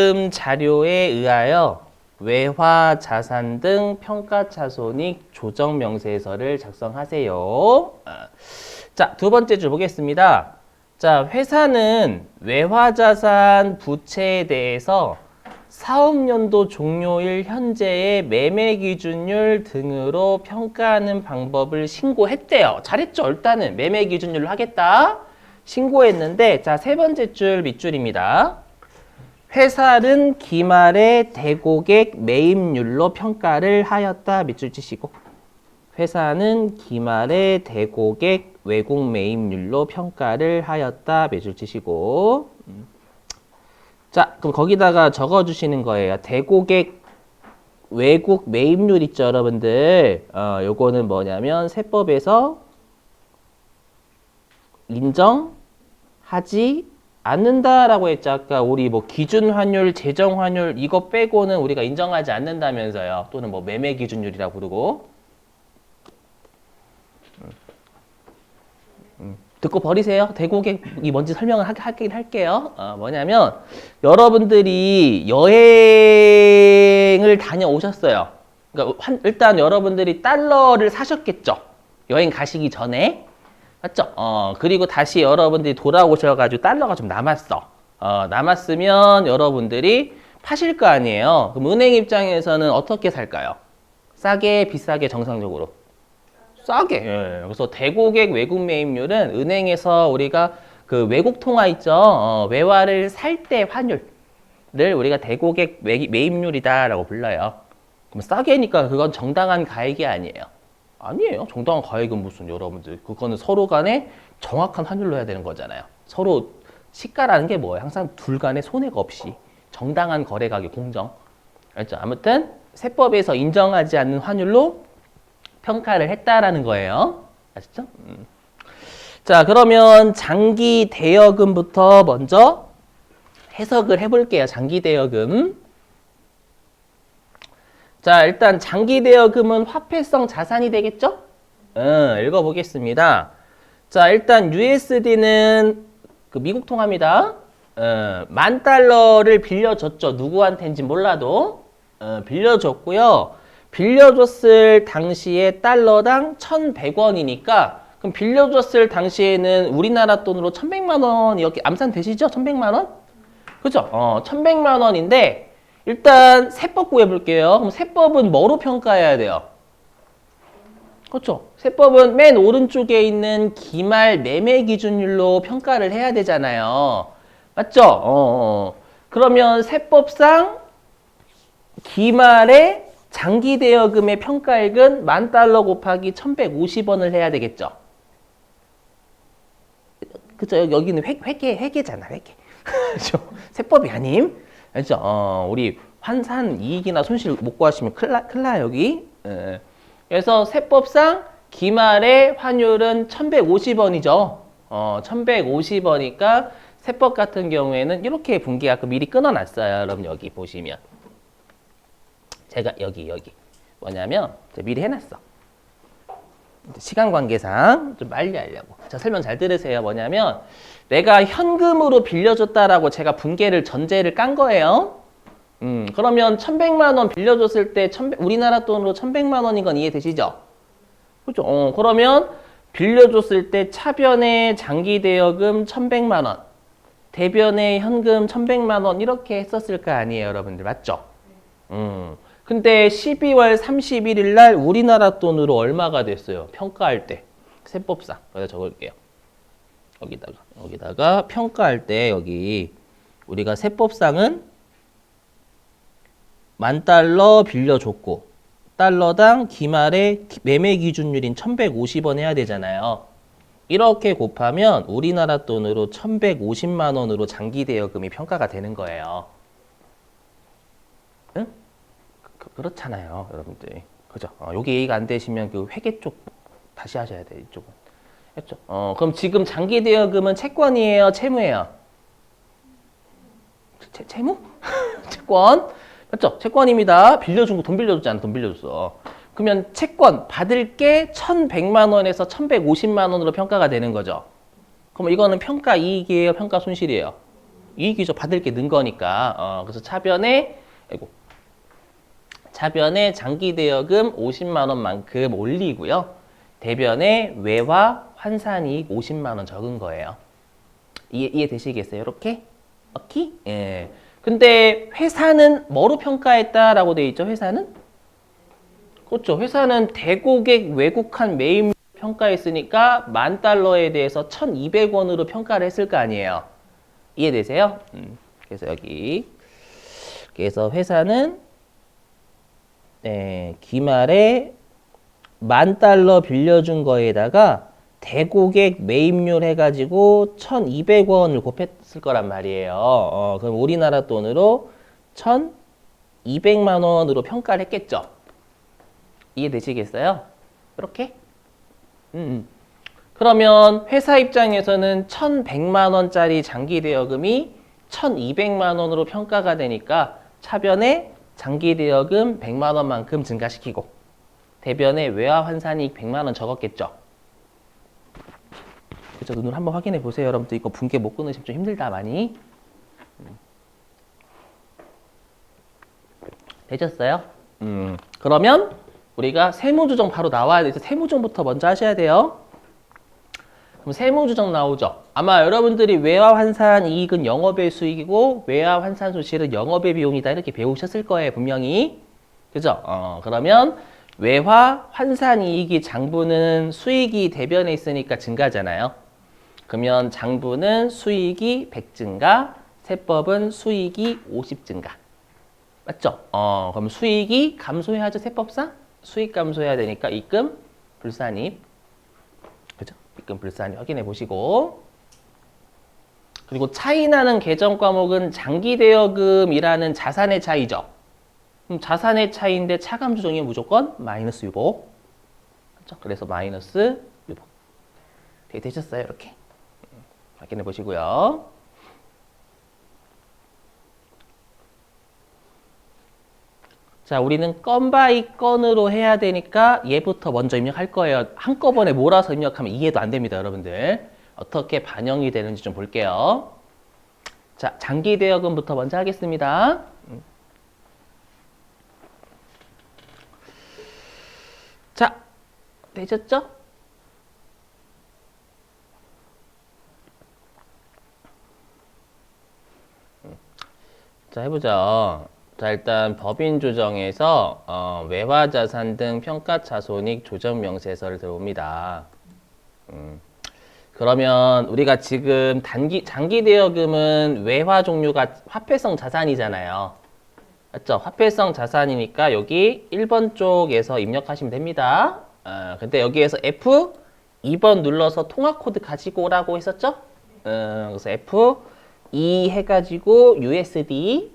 다음 자료에 의하여 외화 자산 등 평가차손익 조정명세서를 작성하세요. 자, 두 번째 줄 보겠습니다. 자, 회사는 외화자산 부채에 대해서 사업연도 종료일 현재의 매매 기준율 등으로 평가하는 방법을 신고했대요. 잘했죠? 일단은 매매 기준율로 하겠다. 신고했는데, 자, 세 번째 줄 밑줄입니다. 회사는 기말에 대고객 매입률로 평가를 하였다. 밑줄 치시고. 회사는 기말에 대고객 외국 매입률로 평가를 하였다. 밑줄 치시고. 자, 그럼 거기다가 적어주시는 거예요. 대고객 외국 매입률 있죠, 여러분들. 요거는 뭐냐면 세법에서 인정하지 않는다라고 했죠. 아까 우리 뭐 기준 환율, 재정 환율 이거 빼고는 우리가 인정하지 않는다면서요. 또는 뭐 매매 기준율이라고 부르고. 듣고 버리세요. 대고객이 뭔지 설명을 하긴 할게요. 뭐냐면 여러분들이 여행을 다녀오셨어요. 그러니까 일단 여러분들이 달러를 사셨겠죠. 여행 가시기 전에. 맞죠? 그리고 다시 여러분들이 돌아오셔가지고 달러가 좀 남았어. 남았으면 여러분들이 파실 거 아니에요. 그럼 은행 입장에서는 어떻게 살까요? 싸게, 비싸게, 정상적으로? 싸게. 예. 그래서 대고객 외국 매입률은 은행에서 우리가 그 외국 통화 있죠. 외화를 살 때 환율을 우리가 대고객 매입률이다라고 불러요. 그럼 싸게니까 그건 정당한 가액이 아니에요. 아니에요. 정당한 가액은 무슨 여러분들. 그거는 서로 간에 정확한 환율로 해야 되는 거잖아요. 서로 시가라는 게 뭐예요? 항상 둘 간에 손해가 없이 정당한 거래 가격 공정. 알죠? 아무튼 세법에서 인정하지 않는 환율로 평가를 했다라는 거예요. 아시죠? 자, 그러면 장기 대여금부터 먼저 해석을 해볼게요. 장기 대여금. 자, 일단 장기 대여금은 화폐성 자산이 되겠죠? 읽어보겠습니다. 자, 일단 USD는 그 미국 통화입니다. $10,000를 빌려줬죠. 누구한테인지 몰라도. 빌려줬고요. 빌려줬을 당시에 달러당 1,100원이니까 그럼 빌려줬을 당시에는 우리나라 돈으로 1,100만 원 이렇게 암산 되시죠? 1,100만 원? 그죠? 1,100만 원인데 일단 세법 구해볼게요. 그럼 세법은 뭐로 평가해야 돼요? 그렇죠? 세법은 맨 오른쪽에 있는 기말 매매 기준율로 평가를 해야 되잖아요. 맞죠? 그러면 세법상 기말의 장기 대여금의 평가액은 $10,000 곱하기 1,150원을 해야 되겠죠. 그죠? 여기는 회계잖아, 회계. 그죠? 세법이 아님. 알죠? 우리 환산 이익이나 손실 못 구하시면 큰일 나, 여기. 그래서 세법상 기말의 환율은 1,150원이죠. 1,150원이니까 세법 같은 경우에는 이렇게 분기 아까 미리 끊어놨어요. 여러분 여기 보시면. 제가 여기 뭐냐면 제가 미리 해놨어. 시간 관계상 좀 빨리 하려고. 자, 설명 잘 들으세요. 뭐냐면 내가 현금으로 빌려줬다라고 제가 분계를 전제를 깐 거예요. 그러면 1,100만 원 빌려줬을 때 우리나라 돈으로 1,100만 원인 건 이해되시죠? 그렇죠? 그러면 빌려줬을 때 차변의 장기 대여금 1,100만 원, 대변의 현금 1,100만 원 이렇게 했었을 거 아니에요, 여러분들. 맞죠? 근데 12월 31일 날 우리나라 돈으로 얼마가 됐어요? 평가할 때. 세법상. 여기다 적을게요. 여기다가 평가할 때 여기 우리가 세법상은 $10,000 빌려줬고 달러당 기말의 매매 기준율인 1,150원 해야 되잖아요. 이렇게 곱하면 우리나라 돈으로 1,150만 원으로 장기 대여금이 평가가 되는 거예요. 응? 그렇잖아요, 여러분들. 그죠? 여기 이해가 안 되시면 그 회계 쪽 다시 하셔야 돼요, 이쪽은. 했죠? 그럼 지금 장기 대여금은 채권이에요, 채무예요? 채무? 채권? 맞죠? 채권입니다. 빌려준 거 돈 빌려줬잖아, 돈 빌려줬어. 그러면 채권 받을 게 1,100만 원에서 1,150만 원으로 평가가 되는 거죠. 그럼 이거는 평가 이익이에요, 평가 손실이에요? 이익이죠. 받을 게 는 거니까. 그래서 차변에 장기 대여금 50만 원만큼 올리고요. 대변에 외화 환산이익 50만 원 적은 거예요. 이해되시겠어요? 이렇게? 오케이? 예. 근데 회사는 뭐로 평가했다라고 돼 있죠? 회사는? 그렇죠. 회사는 대고객 외국한 매입 평가했으니까 $10,000에 대해서 1,200원으로 평가를 했을 거 아니에요. 이해되세요? 그래서 그래서 회사는 기말에 $10,000 빌려준 거에다가 대고객 매입률 해가지고 1,200원을 곱했을 거란 말이에요. 그럼 우리나라 돈으로 1,200만 원으로 평가를 했겠죠. 이해되시겠어요? 이렇게? 그러면 회사 입장에서는 1,100만 원짜리 장기 대여금이 1,200만 원으로 평가가 되니까 차변에 장기 대여금 100만 원만큼 증가시키고 대변에 외화 환산이익 100만 원 적었겠죠. 그죠? 눈으로 한번 확인해 보세요. 여러분들 이거 분계 못 끊으시면 좀 힘들다 많이. 되셨어요? 그러면 우리가 세무조정 바로 나와야 돼서 세무조정부터 먼저 하셔야 돼요. 그럼 세무조정 나오죠. 아마 여러분들이 외화 환산 이익은 영업의 수익이고 외화 환산 손실은 영업의 비용이다 이렇게 배우셨을 거예요. 분명히. 그죠? 그러면 외화 환산 이익이 장부는 수익이 대변에 있으니까 증가잖아요. 그러면 장부는 수익이 100 증가, 세법은 수익이 50 증가. 맞죠? 그럼 수익이 감소해야죠, 세법상? 수익 감소해야 되니까 입금, 불산입. 그죠? 입금, 불산입 확인해 보시고. 그리고 차이 나는 계정 과목은 장기 대여금이라는 자산의 차이죠. 그럼 자산의 차이인데 차감 조정이 무조건 마이너스 유보. 그렇죠? 그래서 마이너스 유보. 되셨어요? 이렇게. 확인해 보시고요. 자, 우리는 건 바이 건으로 해야 되니까 얘부터 먼저 입력할 거예요. 한꺼번에 몰아서 입력하면 이해도 안 됩니다, 여러분들. 어떻게 반영이 되는지 좀 볼게요. 자, 장기 대여금부터 먼저 하겠습니다. 자, 되셨죠? 자, 해보자. 자, 일단 법인 조정에서 외화자산 등 평가차손익 조정명세서를 들어옵니다. 그러면 우리가 지금 장기 대여금은 외화 종류가 화폐성 자산이잖아요. 맞죠? 화폐성 자산이니까 여기 1번 쪽에서 입력하시면 됩니다. 근데 여기에서 F 2번 눌러서 통화 코드 가지고 오라고 했었죠? 그래서 F 2 해가지고 USD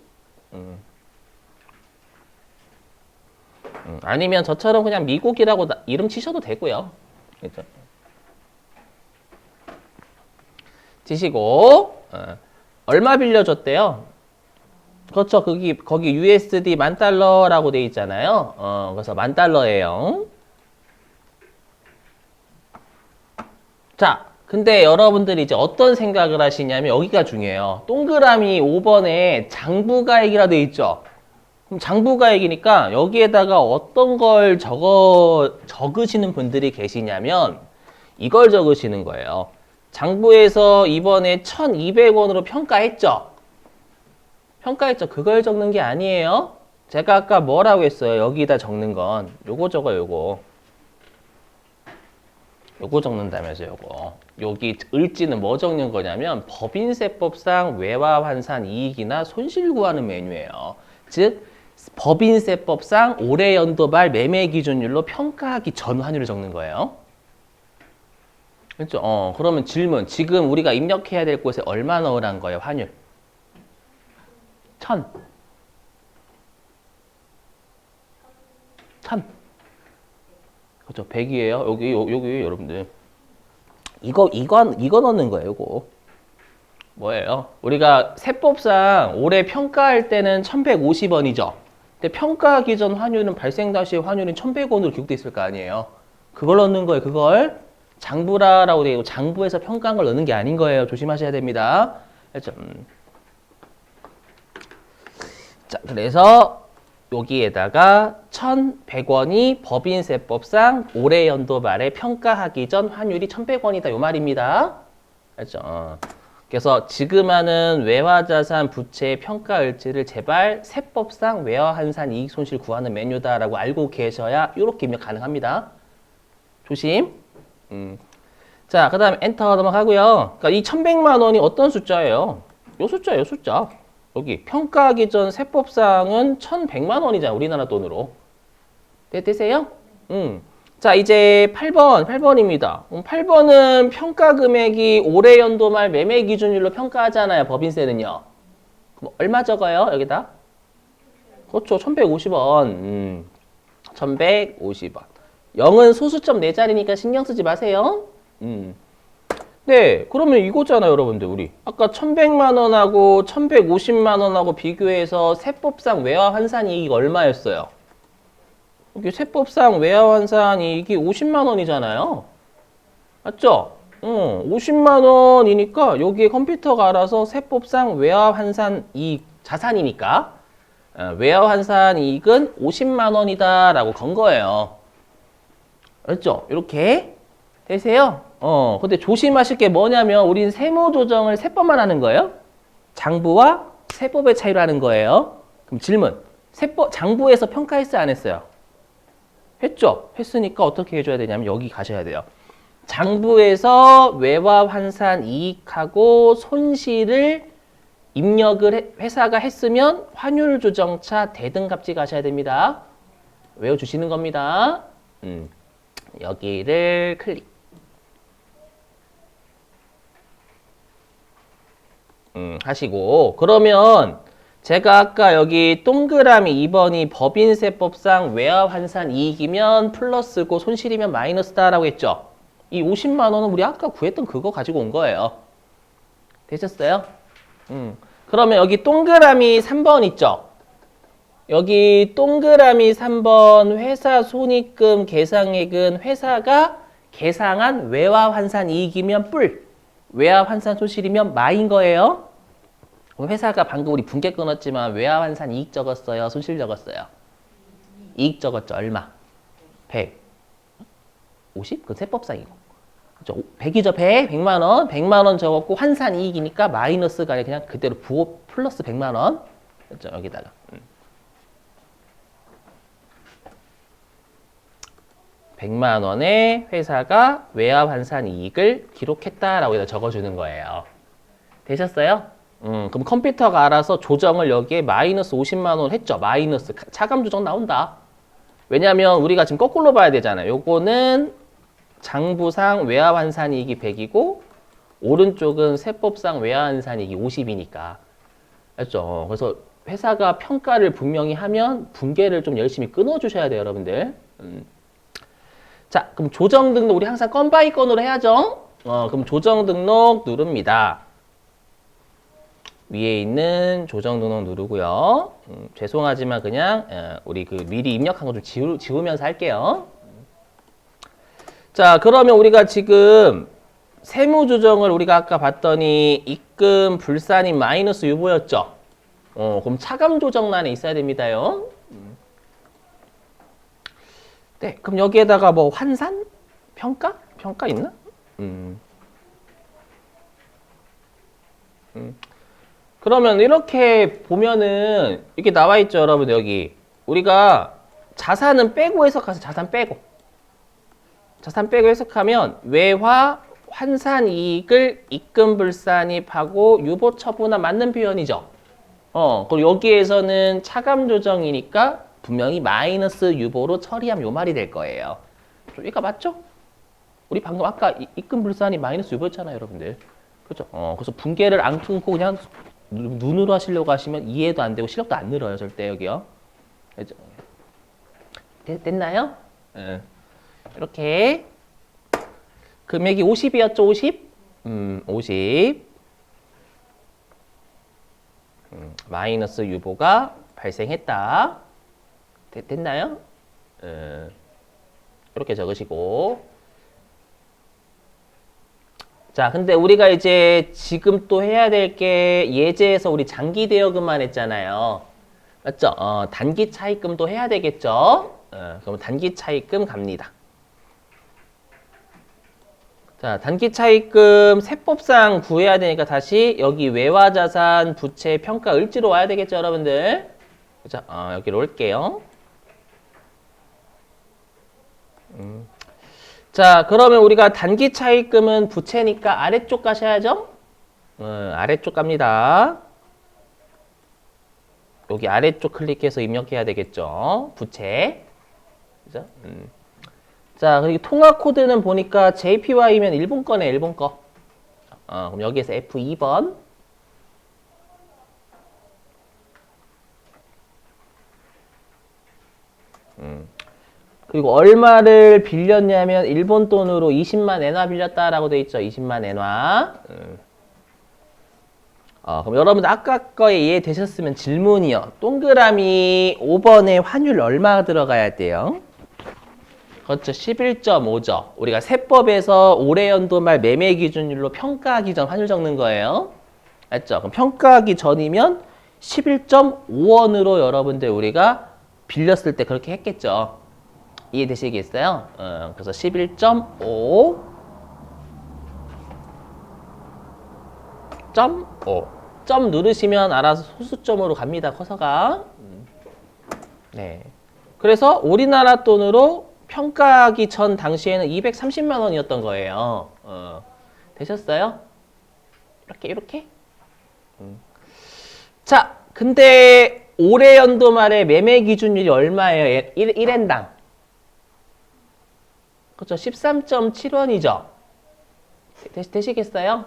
아니면 저처럼 그냥 미국이라고 이름 치셔도 되고요. 그렇죠? 치시고 얼마 빌려줬대요? 그렇죠. 거기 USD $10,000라고 돼 있잖아요. 그래서 $10,000예요. 자, 근데 여러분들이 이제 어떤 생각을 하시냐면 여기가 중요해요. 동그라미 5번에 장부가액이라 돼 있죠. 그럼 장부가액이니까 여기에다가 어떤 걸 적으시는 분들이 계시냐면 이걸 적으시는 거예요. 장부에서 이번에 1,200원으로 평가했죠. 그걸 적는 게 아니에요. 제가 아까 뭐라고 했어요? 여기다 적는 건 요거 적어요, 요거. 요거 적는다면서 요거. 여기 을지는 뭐 적는 거냐면 법인세법상 외화 환산 이익이나 손실 구하는 메뉴예요. 즉 법인세법상 올해 연도 말 매매 기준율로 평가하기 전 환율을 적는 거예요. 그렇죠? 그러면 질문. 지금 우리가 입력해야 될 곳에 얼마 넣으란 거예요, 환율? 1,000. 1,000. 그렇죠. 100이에요. 여기 여러분들. 이거 넣는 거예요, 이거. 뭐예요? 우리가 세법상 올해 평가할 때는 1,150원이죠. 근데 평가하기 전 환율은 발생 당시의 환율은 1,100원으로 기록돼 있을 거 아니에요. 그걸 넣는 거예요, 그걸. 장부라라고 되어 있고 장부에서 평가한 걸 넣는 게 아닌 거예요. 조심하셔야 됩니다. 그렇죠? 자, 그래서 여기에다가 1,100원이 법인세법상 올해 연도 말에 평가하기 전 환율이 1,100원이다. 요 말입니다. 알죠? 그래서 지금 하는 외화자산 부채 평가일지를 제발 세법상 외화환산 이익손실 구하는 메뉴다라고 알고 계셔야 이렇게 입력 가능합니다. 조심. 자, 그 다음에 엔터 넘어가고요. 그러니까 이 1,100만 원이 어떤 숫자예요? 요 숫자예요, 숫자. 여기 평가하기 전 세법상은 1,100만 원이잖아, 우리나라 돈으로. 되세요? 자, 이제 8번입니다. 8번은 평가 금액이 올해 연도 말 매매 기준일로 평가하잖아요, 법인세는요. 그럼 얼마 적어요, 여기다? 그렇죠, 1,150원. 1,150원. 0은 소수점 4자리니까 신경 쓰지 마세요. 네, 그러면 이거잖아요, 여러분들. 우리 아까 1,100만 원하고 1,150만 원하고 비교해서 세법상 외화 환산 이익이 얼마였어요? 여기 세법상 외화 환산 이익이 50만 원이잖아요. 맞죠? 50만 원이니까 여기에 컴퓨터가 알아서 세법상 외화 환산 이익 자산이니까 외화 환산 이익은 50만 원이다라고 건 거예요. 알죠? 이렇게 되세요? 근데 조심하실 게 뭐냐면 우린 세무 조정을 세법만 하는 거예요. 장부와 세법의 차이로 하는 거예요. 그럼 질문. 장부에서 평가했어요, 안 했어요? 했죠? 했으니까 어떻게 해줘야 되냐면 여기 가셔야 돼요. 장부에서 외화 환산 이익하고 손실을 입력을 회사가 했으면 환율 조정차 대등값지 가셔야 됩니다. 외워주시는 겁니다. 여기를 클릭. 하시고 그러면 제가 아까 여기 동그라미 2번이 법인세법상 외화 환산 이익이면 플러스고 손실이면 마이너스다라고 했죠. 이 50만 원은 우리 아까 구했던 그거 가지고 온 거예요. 되셨어요? 그러면 여기 동그라미 3번 있죠. 여기 동그라미 3번 회사 손익금 계상액은 회사가 계상한 외화 환산 이익이면 뿔, 외화 환산 손실이면 마인 거예요. 회사가 방금 우리 분께 끊었지만 외화 환산 이익 적었어요, 손실 적었어요? 이익 적었죠. 얼마? 100. 50? 그건 세법상이고. 그렇죠? 100이죠. 100. 100만 원. 100만 원 적었고 환산 이익이니까 마이너스가 아니라 그냥 그대로 부호 플러스 100만 원. 그렇죠? 여기다가. 100만 원의 회사가 외화 환산 이익을 기록했다라고 여기다 적어주는 거예요. 되셨어요? 그럼 컴퓨터가 알아서 조정을 여기에 마이너스 50만 원 했죠. 마이너스 차감 조정 나온다. 왜냐하면 우리가 지금 거꾸로 봐야 되잖아요. 요거는 장부상 외화 환산 이익이 100이고 오른쪽은 세법상 외화 환산 이익이 50이니까. 알죠? 그래서 회사가 평가를 분명히 하면 분계를 좀 열심히 끊어주셔야 돼요, 여러분들. 자, 그럼 조정 등록 우리 항상 건 바이 건으로 해야죠. 그럼 조정 등록 누릅니다. 위에 있는 조정 등록 누르고요. 죄송하지만 그냥 우리 그 미리 입력한 거 좀 지우면서 할게요. 자, 그러면 우리가 지금 세무 조정을 우리가 아까 봤더니 입금 불산이 마이너스 유보였죠. 그럼 차감 조정란에 있어야 됩니다요. 네, 그럼 여기에다가 뭐 환산? 평가? 평가 있나? 그러면 이렇게 보면은 이렇게 나와 있죠, 여러분들. 여기 우리가 자산은 빼고 해석해서 자산 빼고 해석하면 외화 환산 이익을 입금 불산입하고 유보 처분한 맞는 표현이죠. 그리고 여기에서는 차감 조정이니까 분명히 마이너스 유보로 처리하면 요 말이 될 거예요. 그러니까 맞죠? 우리 방금 아까 입금 불산이 마이너스 유보였잖아요, 여러분들. 그렇죠? 그래서 분계를 안 끊고 그냥 눈으로 하시려고 하시면 이해도 안 되고 시력도 안 늘어요, 절대 여기요. 그렇죠? 됐나요? 이렇게 금액이 50이었죠, 50? 50. 마이너스 유보가 발생했다. 됐나요? 이렇게 적으시고. 자, 근데 우리가 이제 지금 또 해야 될 게 예제에서 우리 장기 대여금만 했잖아요. 맞죠? 단기 차입금도 해야 되겠죠? 그럼 단기 차입금 갑니다. 자, 단기 차입금 세법상 구해야 되니까 다시 여기 외화자산 부채 평가 을지로 와야 되겠죠, 여러분들? 자, 여기로 올게요. 자, 그러면 우리가 단기 차입금은 부채니까 아래쪽 가셔야죠? 아래쪽 갑니다. 여기 아래쪽 클릭해서 입력해야 되겠죠? 부채. 그죠? 자, 그리고 통화 코드는 보니까 JPY면 일본 거네, 일본 거. 그럼 여기에서 F2번. 그리고 얼마를 빌렸냐면 일본 돈으로 20만 엔화 빌렸다라고 돼 있죠. 20만 엔화. 그럼 여러분들 아까 거에 이해되셨으면 질문이요. 동그라미 5번에 환율 얼마 들어가야 돼요? 그렇죠. 11.5죠. 우리가 세법에서 올해 연도 말 매매 기준율로 평가하기 전 환율 적는 거예요. 맞죠? 그럼 평가하기 전이면 11.5원으로 여러분들 우리가 빌렸을 때 그렇게 했겠죠. 이해되시겠어요? 그래서 11.5 점 누르시면 알아서 소수점으로 갑니다. 커서가. 네. 그래서 우리나라 돈으로 평가하기 전 당시에는 230만 원이었던 거예요. 되셨어요? 이렇게. 자, 근데 올해 연도 말에 매매 기준율이 얼마예요? 1엔당. 그렇죠. 13.7원이죠. 되시겠어요?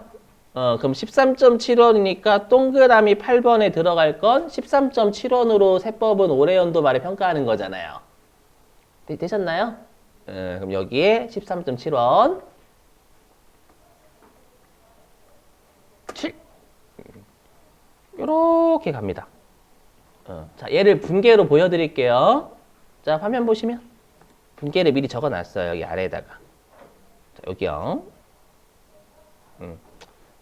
그럼 13.7원이니까 동그라미 8번에 들어갈 건 13.7원으로 세법은 올해 연도 말에 평가하는 거잖아요. 되셨나요? 그럼 여기에 13.7원 7 이렇게 갑니다. 자, 얘를 분계로 보여드릴게요. 자, 화면 보시면 분계를 미리 적어놨어요. 여기 아래에다가. 자, 여기요.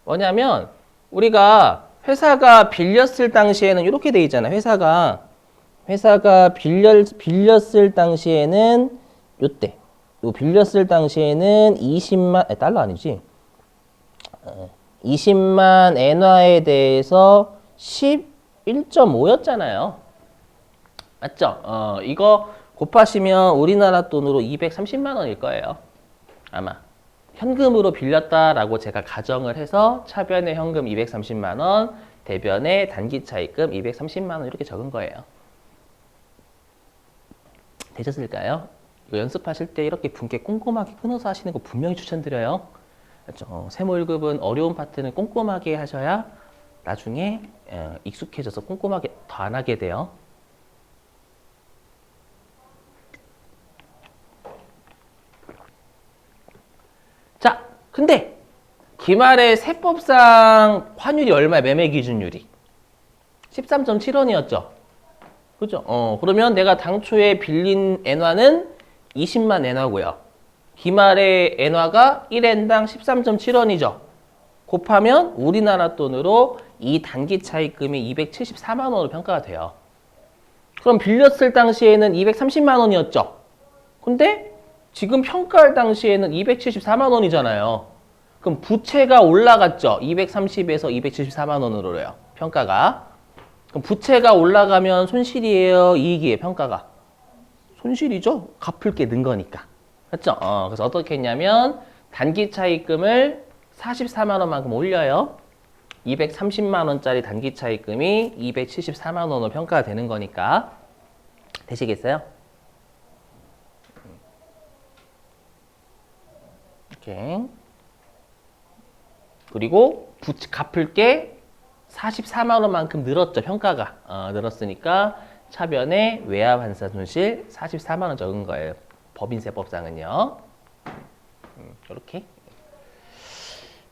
뭐냐면 우리가 회사가 빌렸을 당시에는 이렇게 돼 있잖아요. 회사가 빌렸을 당시에는 요때 빌렸을 당시에는 20만 달러 아니지? 20만 엔화에 대해서 11.5였잖아요. 맞죠? 이거 곱하시면 우리나라 돈으로 230만 원일 거예요. 아마. 현금으로 빌렸다라고 제가 가정을 해서 차변에 현금 230만 원, 대변에 단기 차입금 230만 원 이렇게 적은 거예요. 되셨을까요? 이거 연습하실 때 이렇게 분께 꼼꼼하게 끊어서 하시는 거 분명히 추천드려요. 그렇죠? 세무 1급은 어려운 파트는 꼼꼼하게 하셔야 나중에 익숙해져서 꼼꼼하게 더 안 하게 돼요. 자, 근데 기말에 세법상 환율이 얼마야? 매매 기준율이 13.7원이었죠. 그죠? 그러면 내가 당초에 빌린 엔화는 20만 엔화고요. 기말의 엔화가 1엔당 13.7원이죠. 곱하면 우리나라 돈으로 이 단기 차입금이 274만 원으로 평가가 돼요. 그럼 빌렸을 당시에는 230만 원이었죠. 근데 지금 평가할 당시에는 274만 원이잖아요. 그럼 부채가 올라갔죠. 230에서 274만 원으로요. 평가가. 그럼 부채가 올라가면 손실이에요, 이익이에요, 평가가? 손실이죠. 갚을 게 는 거니까. 맞죠? 그래서 어떻게 했냐면 단기 차입금을 44만 원만큼 올려요. 230만 원짜리 단기 차입금이 274만 원으로 평가가 되는 거니까. 되시겠어요? 이렇게. 그리고 갚을 게 44만 원만큼 늘었죠. 평가가. 늘었으니까 차변에 외화환산 손실 44만 원 적은 거예요. 법인세법상은요. 이렇게.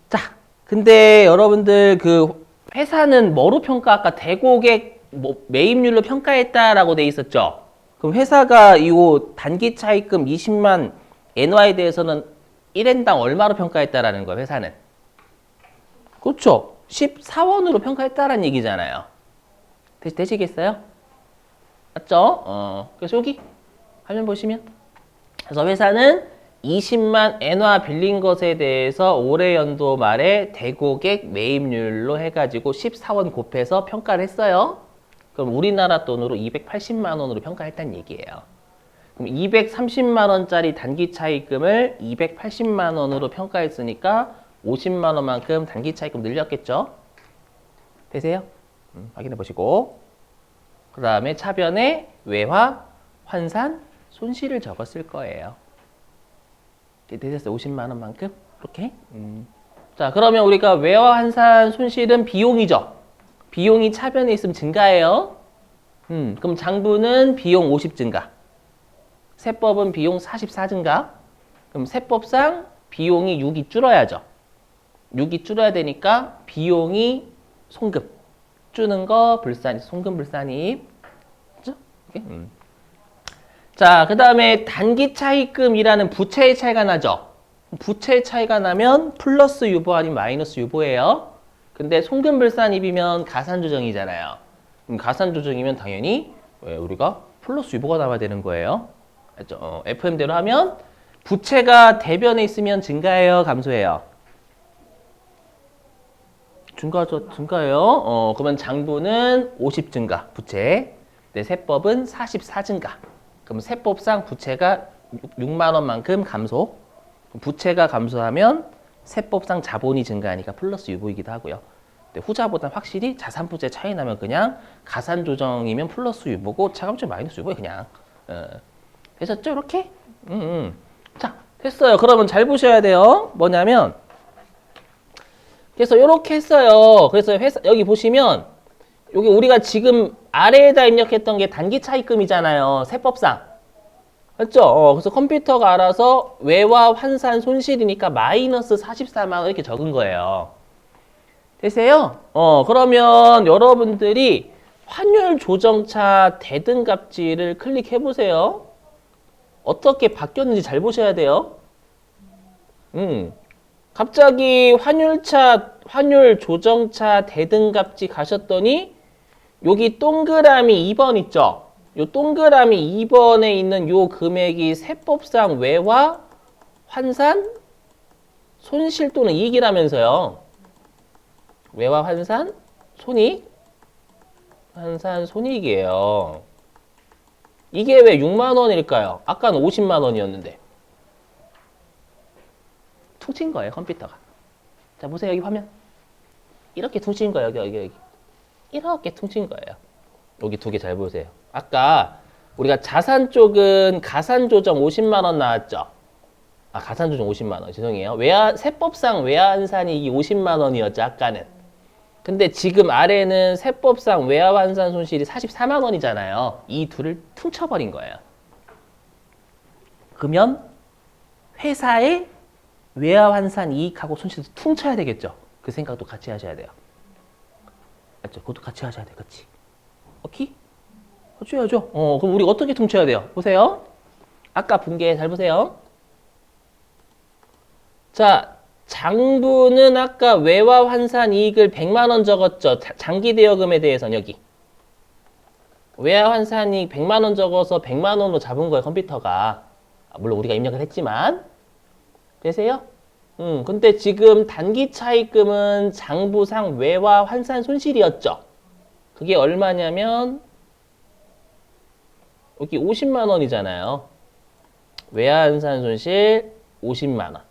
자, 근데 여러분들 그 회사는 뭐로 평가? 아까 대고객 매입률로 평가했다라고 돼 있었죠. 그럼 회사가 이거 단기 차입금 20만 엔화에 대해서는 1엔당 얼마로 평가했다라는 거예요, 회사는. 그렇죠. 14원으로 평가했다라는 얘기잖아요. 되시겠어요? 맞죠? 그래서 여기 화면 보시면 그래서 회사는 20만 엔화 빌린 것에 대해서 올해 연도 말에 대고객 매입률로 해가지고 14원 곱해서 평가를 했어요. 그럼 우리나라 돈으로 280만 원으로 평가했다는 얘기예요. 그럼 230만 원짜리 단기 차입금을 280만 원으로 평가했으니까 50만 원만큼 단기 차입금 늘렸겠죠? 되세요? 확인해 보시고 그 다음에 차변에 외화, 환산, 손실을 적었을 거예요. 되셨어요? 50만 원만큼? 이렇게? 자, 그러면 우리가 외화, 환산, 손실은 비용이죠? 비용이 차변에 있으면 증가해요. 그럼 장부는 비용 50 증가. 세법은 비용 44 증가. 그럼 세법상 비용이 6이 줄어야죠. 6이 줄어야 되니까 비용이 송금. 주는 거 불산입, 송금 불산입. 그죠? 자, 그 다음에 단기 차입금이라는 부채의 차이가 나죠. 부채의 차이가 나면 플러스 유보 아니면 마이너스 유보예요. 근데 송금 불산입이면 가산 조정이잖아요. 그럼 가산 조정이면 당연히 우리가 플러스 유보가 나와야 되는 거예요. 알죠? FM대로 하면 부채가 대변에 있으면 증가해요, 감소해요? 증가해요. 그러면 장부는 50 증가, 부채. 네, 세법은 44 증가. 그럼 세법상 부채가 6만 원만큼 감소. 부채가 감소하면 세법상 자본이 증가하니까 플러스 유보이기도 하고요. 근데 후자보다는 확실히 자산 부채 차이 나면 그냥 가산 조정이면 플러스 유보고 차감점 마이너스 유보에 그냥. 되셨죠? 이렇게? 자, 됐어요. 그러면 잘 보셔야 돼요. 뭐냐면 그래서 이렇게 했어요. 그래서 회사 여기 보시면 여기 우리가 지금 아래에다 입력했던 게 단기 차입금이잖아요. 세법상. 맞죠? 그래서 컴퓨터가 알아서 외화 환산 손실이니까 마이너스 44만 원 이렇게 적은 거예요. 되세요? 그러면 여러분들이 환율 조정차 대등값지를 클릭해 보세요. 어떻게 바뀌었는지 잘 보셔야 돼요. 갑자기 환율 조정차 대등값지 가셨더니 여기 동그라미 2번 있죠? 요 동그라미 2번에 있는 요 금액이 세법상 외화, 환산, 손실 또는 이익이라면서요. 외화, 환산, 손익, 환산, 손익이에요. 이게 왜 6만 원일까요? 아까는 50만 원이었는데. 퉁친 거예요, 컴퓨터가. 자, 보세요, 여기 화면. 이렇게 퉁친 거예요, 여기. 이렇게 퉁친 거예요. 여기 두 개 잘 보세요. 아까 우리가 자산 쪽은 가산 조정 50만 원 나왔죠? 아, 가산 조정 50만 원. 죄송해요. 세법상 외화환산이 50만 원이었죠, 아까는. 근데 지금 아래는 세법상 외화환산 손실이 44만 원이잖아요. 이 둘을 퉁쳐버린 거예요. 그러면 회사의 외화환산 이익하고 손실도 퉁쳐야 되겠죠. 그 생각도 같이 하셔야 돼요. 맞죠? 그것도 같이 하셔야 돼요. 그치? 오케이? 같이 해야죠. 그럼 우리 어떻게 퉁쳐야 돼요? 보세요. 아까 본 게 잘 보세요. 자, 장부는 아까 외화환산 이익을 100만 원 적었죠. 장기 대여금에 대해서는 여기. 외화환산 이익 100만 원 적어서 100만 원으로 잡은 거예요, 컴퓨터가. 물론 우리가 입력을 했지만. 되세요? 근데 지금 단기 차입금은 장부상 외화 환산 손실이었죠. 그게 얼마냐면 여기 50만 원이잖아요. 외화 환산 손실 50만 원.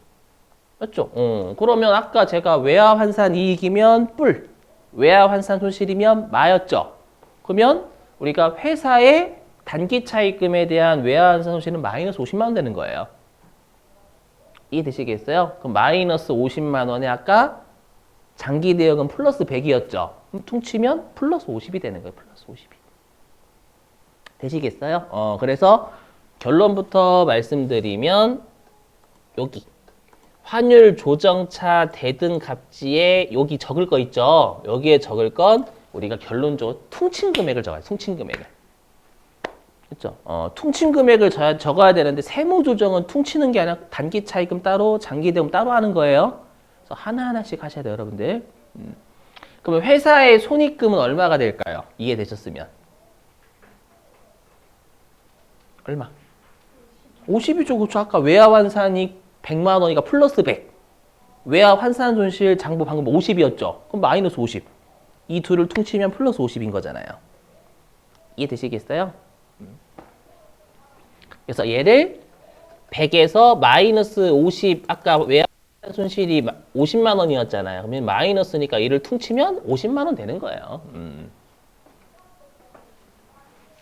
맞죠? 그러면 아까 제가 외화 환산 이익이면 뿔, 외화 환산 손실이면 마였죠. 그러면 우리가 회사의 단기 차입금에 대한 외화 환산 손실은 마이너스 50만 원 되는 거예요. 이해되시겠어요? 그럼 마이너스 50만 원에 아까 장기 대여금 플러스 100이었죠. 그럼 퉁치면 플러스 50이 되는 거예요. 플러스 50이. 되시겠어요? 그래서 결론부터 말씀드리면 여기 환율 조정차 대등값지에 여기 적을 거 있죠. 여기에 적을 건 우리가 결론적으로 퉁친 금액을 적어요. 퉁친 금액을. 그렇죠? 퉁친 금액을 적어야 되는데 세무 조정은 퉁치는 게 아니라 단기 차입금 따로, 장기 대금 따로 하는 거예요. 그래서 하나하나씩 하셔야 돼요, 여러분들. 그러면 회사의 손익금은 얼마가 될까요? 이해되셨으면. 얼마? 50이죠. 그렇죠. 아까 외화 환산이 100만 원이니까 플러스 100. 외화 환산 손실 장부 방금 50이었죠. 그럼 마이너스 50. 이 둘을 퉁치면 플러스 50인 거잖아요. 이해되시겠어요? 그래서 얘를 100에서 마이너스 50, 아까 외화 손실이 50만 원이었잖아요. 그러면 마이너스니까 이를 퉁치면 50만 원 되는 거예요.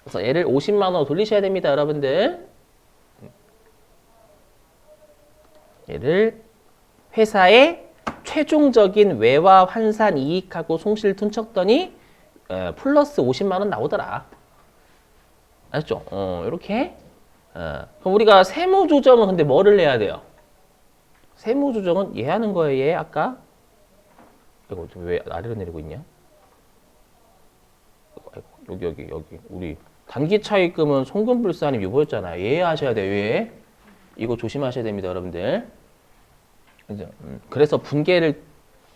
그래서 얘를 50만 원으로 돌리셔야 됩니다, 여러분들. 얘를 회사의 최종적인 외화 환산 이익하고 손실 퉁쳤더니 플러스 50만 원 나오더라. 알았죠? 이렇게. 그럼 우리가 세무조정은 근데 뭐를 내야 돼요? 세무조정은 얘 하는 거예요, 얘 아까? 이거 왜 아래로 내리고 있냐? 여기. 우리 단기 차입금은 송금불산임 유보였잖아요. 얘 하셔야 돼요, 얘. 이거 조심하셔야 됩니다, 여러분들. 그래서 분계를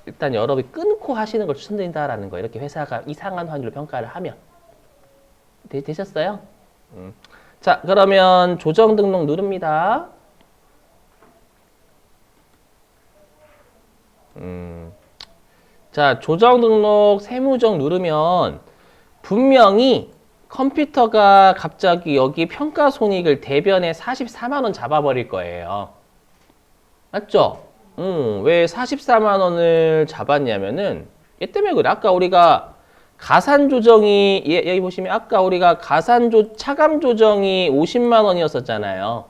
일단 여러분이 끊고 하시는 걸 추천드린다라는 거예요. 이렇게 회사가 이상한 환율로 평가를 하면. 되셨어요? 자, 그러면 조정 등록 누릅니다. 자, 조정 등록 세무정 누르면 분명히 컴퓨터가 갑자기 여기 평가 손익을 대변에 44만 원 잡아버릴 거예요. 맞죠? 왜 44만 원을 잡았냐면은 얘 때문에 그래. 아까 우리가 가산 조정이 여기 보시면 아까 우리가 차감 조정이 50만 원이었었잖아요.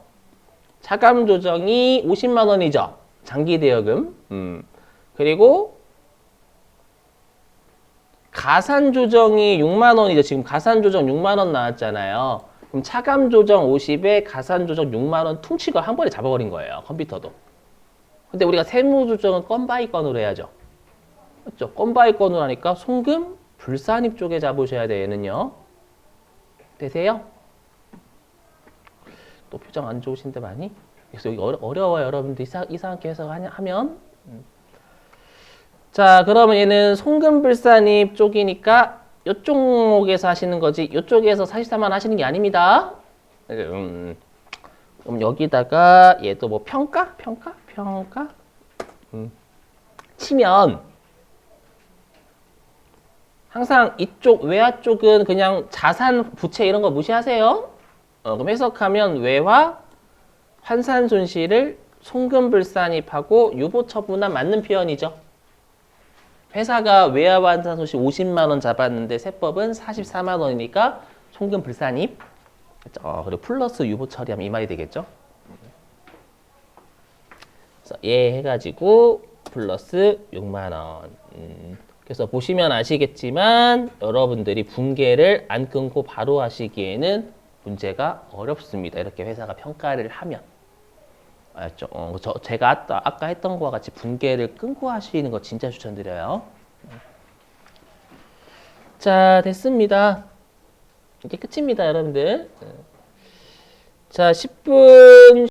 차감 조정이 50만 원이죠. 장기 대여금. 그리고 가산 조정이 6만 원이죠. 지금 가산 조정 6만 원 나왔잖아요. 그럼 차감 조정 50에 가산 조정 6만 원 퉁치고 한 번에 잡아버린 거예요. 컴퓨터도. 근데 우리가 세무 조정은 건바이 건으로 해야죠. 맞죠? 건바이 건으로 하니까 송금 불산입 쪽에 잡으셔야 돼요. 얘는요. 되세요? 또 표정 안 좋으신데 많이? 그래서 여기 어려워요. 여러분들 이상하게 해석하면. 자, 그러면 얘는 송금불산입 쪽이니까 이쪽 목에서 하시는 거지 이쪽에서 44만 하시는 게 아닙니다. 그럼 여기다가 얘도 뭐 평가? 치면 항상 이쪽 외화 쪽은 그냥 자산, 부채 이런 거 무시하세요. 그럼 해석하면 외화 환산 손실을 송금불산입하고 유보처분한 맞는 표현이죠. 회사가 외화 환산 손실 50만 원 잡았는데 세법은 44만 원이니까 송금불산입. 그리고 플러스 유보 처리하면 이 말이 되겠죠. 그래서 얘 해가지고 플러스 6만 원. 그래서 보시면 아시겠지만 여러분들이 분계를 안 끊고 바로 하시기에는 문제가 어렵습니다. 이렇게 회사가 평가를 하면. 알았죠? 제가 아까 했던 거와 같이 분계를 끊고 하시는 거 진짜 추천드려요. 자, 됐습니다. 이게 끝입니다, 여러분들. 자, 10분